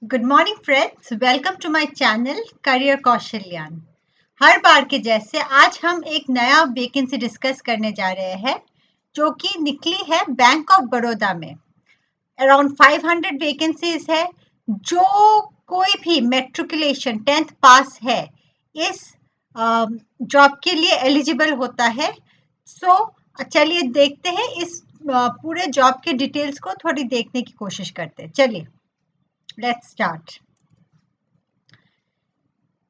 Good morning friends, welcome to my channel career कौशल्यान। हर बार के जैसे आज हम एक नया वैकेंसी डिस्कस करने जा रहे हैं जो कि निकली है बैंक ऑफ बड़ौदा में। अराउंड 500 वैकेंसीज है। जो कोई भी मेट्रिकुलेशन 10th पास है इस जॉब के लिए एलिजिबल होता है। सो चलिए देखते हैं इस पूरे जॉब के डिटेल्स को थोड़ी देखने की कोशिश करते हैं। चलिए लेट्स स्टार्ट।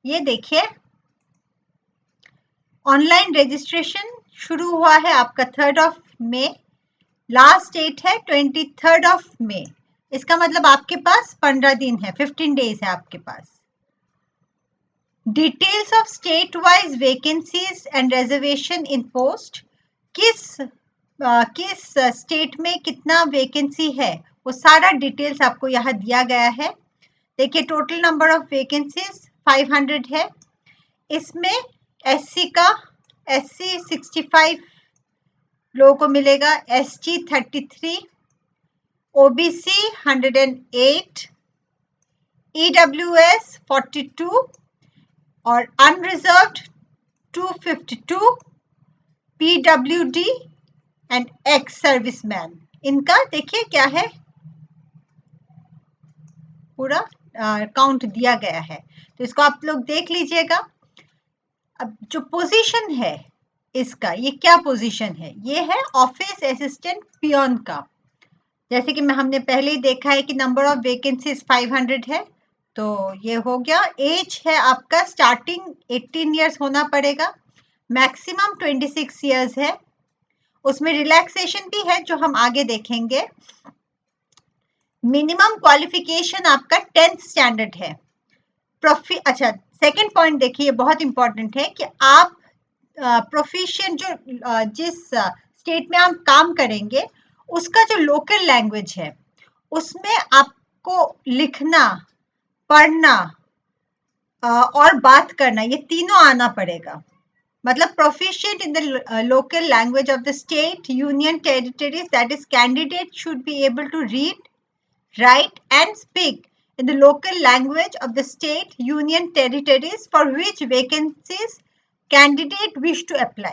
ये देखिए, ऑनलाइन रजिस्ट्रेशन शुरू हुआ है आपका 3 लास्ट डेट है 23 इसका मतलब आपके पास 15 दिन है, 15 डेज है आपके पास। Details of state wise vacancies and reservation in post, किस स्टेट में कितना वैकेंसी है वो सारा डिटेल्स आपको यहाँ दिया गया है। देखिए, टोटल नंबर ऑफ वैकेंसीज 500 है। इसमें एससी 65 लोगों को मिलेगा, एसटी 33, ओबीसी 108, ईडब्ल्यूएस 42 और unreserved 252, PWD and ex serviceman. इनका देखिए क्या है, पूरा काउंट दिया गया है, तो इसको आप लोग देख लीजिएगा। अब जो पोजीशन है इसका, ये क्या पोजीशन है, ये है ऑफिस असिस्टेंट पियोन का। जैसे कि हमने पहले ही देखा है कि नंबर ऑफ वैकेंसीज 500 है, तो ये हो गया। एज है आपका स्टार्टिंग 18 इयर्स होना पड़ेगा, मैक्सिमम 26 इयर्स है। उसमें रिलैक्सेशन भी है जो हम आगे देखेंगे। मिनिमम क्वालिफिकेशन आपका 10th स्टैंडर्ड है। अच्छा, सेकंड पॉइंट देखिए, बहुत इंपॉर्टेंट है कि आप प्रोफिशिएंट जिस स्टेट में आप काम करेंगे उसका जो लोकल लैंग्वेज है उसमें आपको लिखना, पढ़ना और बात करना, ये तीनों आना पड़ेगा। मतलब proficient in the local language of the state, union, territories, that is candidate should be able to read, write and speak in the local language of the state, union, territories for which vacancies candidate wish to apply।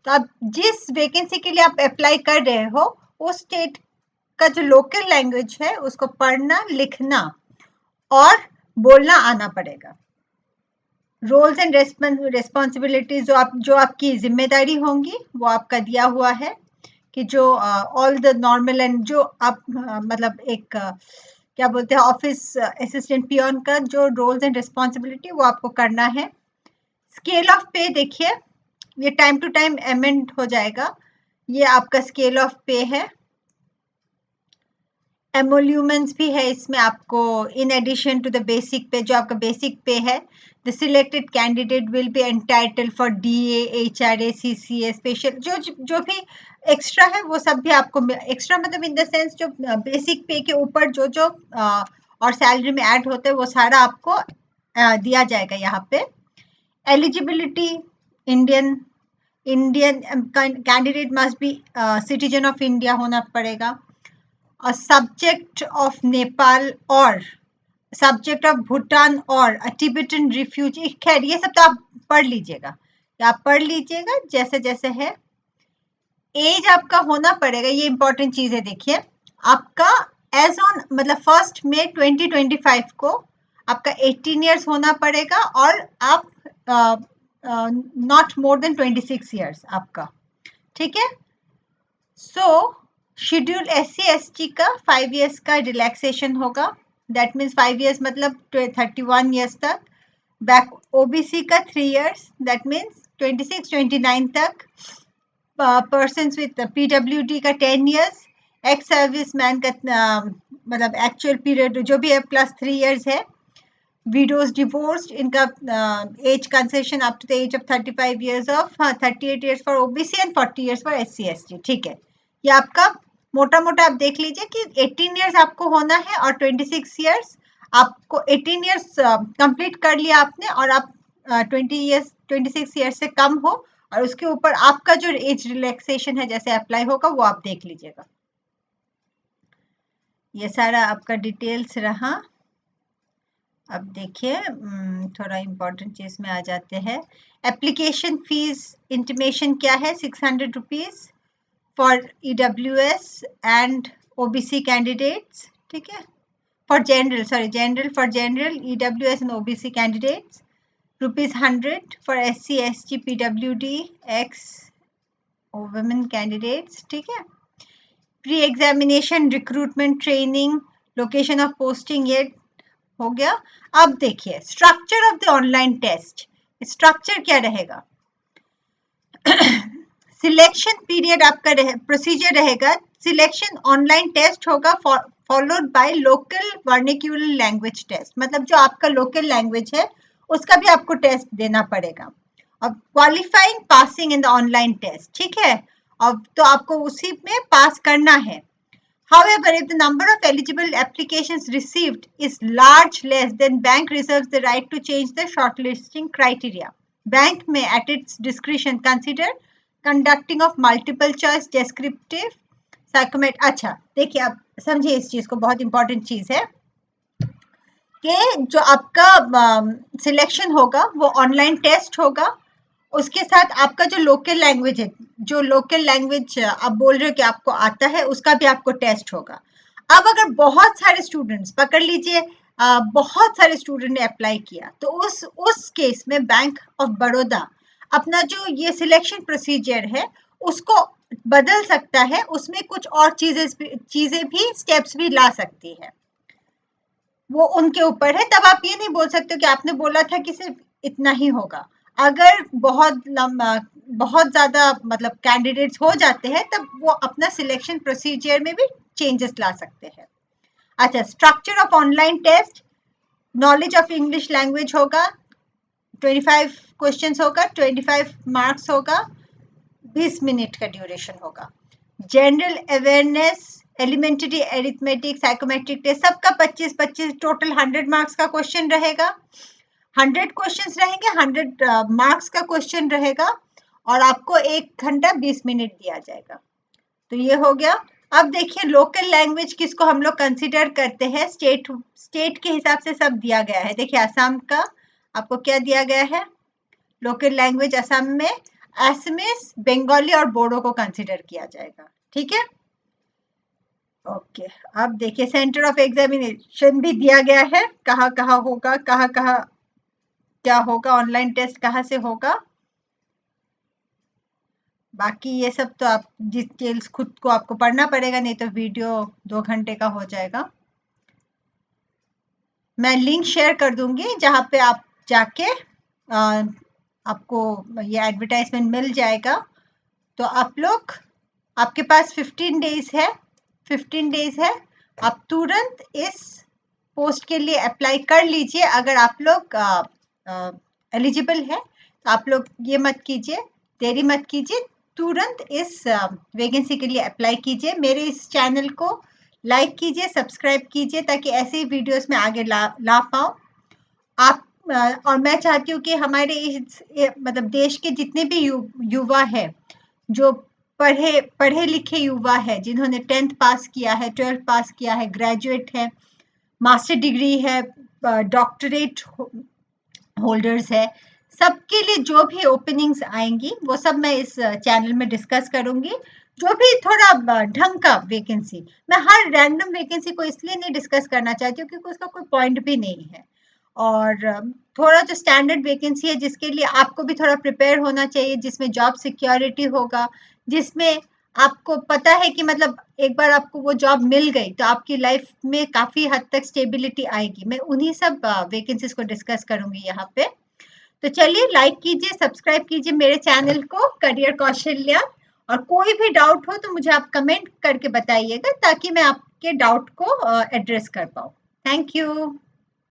तो अब जिस vacancy के लिए आप apply कर रहे हो उस स्टेट का जो लोकल लैंग्वेज है उसको पढ़ना, लिखना और बोलना आना पड़ेगा। रोल्स एंड रेस्पॉन्सिबिलिटीज जो आपकी जिम्मेदारी होंगी वो आपका दिया हुआ है कि जो ऑल द नॉर्मल एंड जो आप मतलब एक क्या बोलते हैं ऑफिस असिस्टेंट पियोन का जो रोल्स एंड रिस्पॉन्सिबिलिटी वो आपको करना है। स्केल ऑफ पे देखिए, ये टाइम टू टाइम अमेंड हो जाएगा। ये आपका स्केल ऑफ पे है। एमोल्यूमेंट्स भी है इसमें आपको, in addition to the basic pay, जो आपका बेसिक पे है। The selected candidate will be entitled for DA, HRA, CCA, special जो भी एक्स्ट्रा है वो सब भी आपको एक्स्ट्रा, मतलब इन द सेंस जो बेसिक पे के ऊपर जो और सैलरी में ऐड होते हैं वो सारा आपको दिया जाएगा यहाँ पे। Eligibility, Indian candidate must be citizen of India होना पड़ेगा, a subject of Nepal और सब्जेक्ट ऑफ भूटान और टिबेटन रिफ्यूजी। खैर ये सब तो आप पढ़ लीजिएगा, आप पढ़ लीजिएगा जैसे जैसे है। एज आपका होना पड़ेगा, ये इंपॉर्टेंट चीज है। देखिए, आपका एज ऑन मतलब 1 मई 2025 को आपका 18 इयर्स होना पड़ेगा और आप नॉट मोर देन 26 इयर्स आपका, ठीक है। सो शेड्यूल SC ST का 5 इयर्स का रिलैक्सेशन होगा, दैट मीन्स 5 इयर्स मतलब 31 इयर्स तक। बैक ओबीसी का 3 इयर्स, दैट मीन्स 26-29 तक। पर्सन्स विद पीडब्ल्यूडी का 10 इयर्स। एक्स सर्विस मैन का मतलब एक्चुअल पीरियड जो भी है +3 इयर्स है। विडोज डिवोर्स्ड, इनका age concession up to the age of 35 years of 38 years for OBC and 40 years for SC ST, ठीक है। ये आपका मोटा मोटा आप देख लीजिए कि 18 इयर्स आपको होना है और 26 इयर्स आपको, 18 इयर्स कंप्लीट कर लिया आपने और आप 26 इयर्स से कम हो और उसके ऊपर आपका जो एज रिलैक्सेशन है जैसे अप्लाई होगा वो आप देख लीजिएगा। ये सारा आपका डिटेल्स रहा। अब देखिए थोड़ा इम्पोर्टेंट चीज में आ जाते हैं। एप्लीकेशन फीस इंटीमेशन क्या है? 600 rupees for EWS and OBC candidates, ठीक है। For general for general EWS and OBC candidates ₹100 for SC ST PWD X women candidates, ठीक है। Pre examination recruitment training location of posting ये हो गया। अब देखिए structure of the online test, structure क्या रहेगा? सिलेक्शन पीरियड आपका प्रोसीजर रहेगा, सिलेक्शन ऑनलाइन टेस्ट होगा followed by local vernacular language test, मतलब जो आपका लोकल लैंग्वेज है उसका भी आपको टेस्ट देना पड़ेगा। अब qualifying passing in the online test, ठीक है। अब तो आपको उसी में पास करना है। However, if the number of eligible applications received is less, then bank reserves the right to change the shortlisting criteria. Bank may, at its discretion, consider conducting of multiple choice descriptive psychometric. अच्छा देखिए, आप समझिए इस चीज को, बहुत important चीज है कि जो आपका सिलेक्शन होगा वो ऑनलाइन टेस्ट होगा, उसके साथ आपका जो लोकल लैंग्वेज है, जो लोकल लैंग्वेज आप बोल रहे हो कि आपको आता है, उसका भी आपको टेस्ट होगा। अब अगर बहुत सारे स्टूडेंट्स, पकड़ लीजिए बहुत सारे स्टूडेंट ने अप्लाई किया, तो उस केस में बैंक ऑफ बड़ौदा अपना जो ये सिलेक्शन प्रोसीजर है उसको बदल सकता है, उसमें कुछ और चीजें भी स्टेप्स भी ला सकती है, वो उनके ऊपर है। तब आप ये नहीं बोल सकते कि आपने बोला था कि सिर्फ इतना ही होगा। अगर बहुत ज्यादा मतलब कैंडिडेट्स हो जाते हैं, तब वो अपना सिलेक्शन प्रोसीजर में भी चेंजेस ला सकते हैं। अच्छा, structure of online test, knowledge of English language होगा, 25 क्वेश्चंस होगा, 25 मार्क्स होगा, 20 मिनट का ड्यूरेशन होगा। General awareness, elementary arithmetic, psychometric test, सबका 25-25, टोटल 100 मार्क्स का क्वेश्चन रहेगा। 100 क्वेश्चंस रहेंगे, 100 मार्क्स का क्वेश्चन रहेगा, और आपको 1 घंटा 20 मिनट दिया जाएगा। तो ये हो गया। अब देखिए लोकल लैंग्वेज किसको हम लोग कंसिडर करते हैं, स्टेट के हिसाब से सब दिया गया है। देखिए असम का आपको क्या दिया गया है, लोकल लैंग्वेज असम में असमीज, बंगाली और बोडो को कंसिडर किया जाएगा, ठीक है। ओके, अब देखिए सेंटर ऑफ एग्जामिनेशन भी दिया गया है, कहाँ कहाँ होगा, कहाँ कहाँ क्या होगा, ऑनलाइन टेस्ट कहाँ से होगा। बाकी ये सब तो आप डिटेल्स खुद को आपको पढ़ना पड़ेगा, नहीं तो वीडियो 2 घंटे का हो जाएगा। मैं लिंक शेयर कर दूंगी जहाँ पे आप जाके आपको ये एडवर्टाइजमेंट मिल जाएगा। तो आप लोग, आपके पास 15 डेज है, 15 डेज है, आप तुरंत इस पोस्ट के लिए अप्लाई कर लीजिए। अगर आप लोग एलिजिबल है तो आप लोग ये मत कीजिए, देरी मत कीजिए, तुरंत इस वैकेंसी के लिए अप्लाई कीजिए। मेरे इस चैनल को लाइक कीजिए, सब्सक्राइब कीजिए, ताकि ऐसे ही वीडियोस में आगे ला पाऊँ आप। और मैं चाहती हूँ कि हमारे इस मतलब देश के जितने भी युवा है, जो पढ़े लिखे युवा है, जिन्होंने 10th पास किया है, 12th पास किया है, ग्रेजुएट है, मास्टर डिग्री है, डॉक्टरेट होल्डर्स है, सबके लिए जो भी ओपनिंग्स आएंगी वो सब मैं इस चैनल में डिस्कस करूंगी। जो भी थोड़ा ढंग का वैकेंसी, मैं हर रैंडम वैकेंसी को इसलिए नहीं डिस्कस करना चाहती हूँ क्योंकि उसका कोई पॉइंट भी नहीं है। और थोड़ा जो स्टैंडर्ड वैकेंसी है जिसके लिए आपको भी थोड़ा प्रिपेयर होना चाहिए, जिसमें जॉब सिक्योरिटी होगा, जिसमें आपको पता है कि मतलब एक बार आपको वो जॉब मिल गई तो आपकी लाइफ में काफी हद तक स्टेबिलिटी आएगी, मैं उन्हीं सब वैकेंसीज को डिस्कस करूंगी यहाँ पे। तो चलिए लाइक कीजिए, सब्सक्राइब कीजिए मेरे चैनल को करियर कौशल्या, और कोई भी डाउट हो तो मुझे आप कमेंट करके बताइएगा ताकि मैं आपके डाउट को एड्रेस कर पाऊँ। Thank you.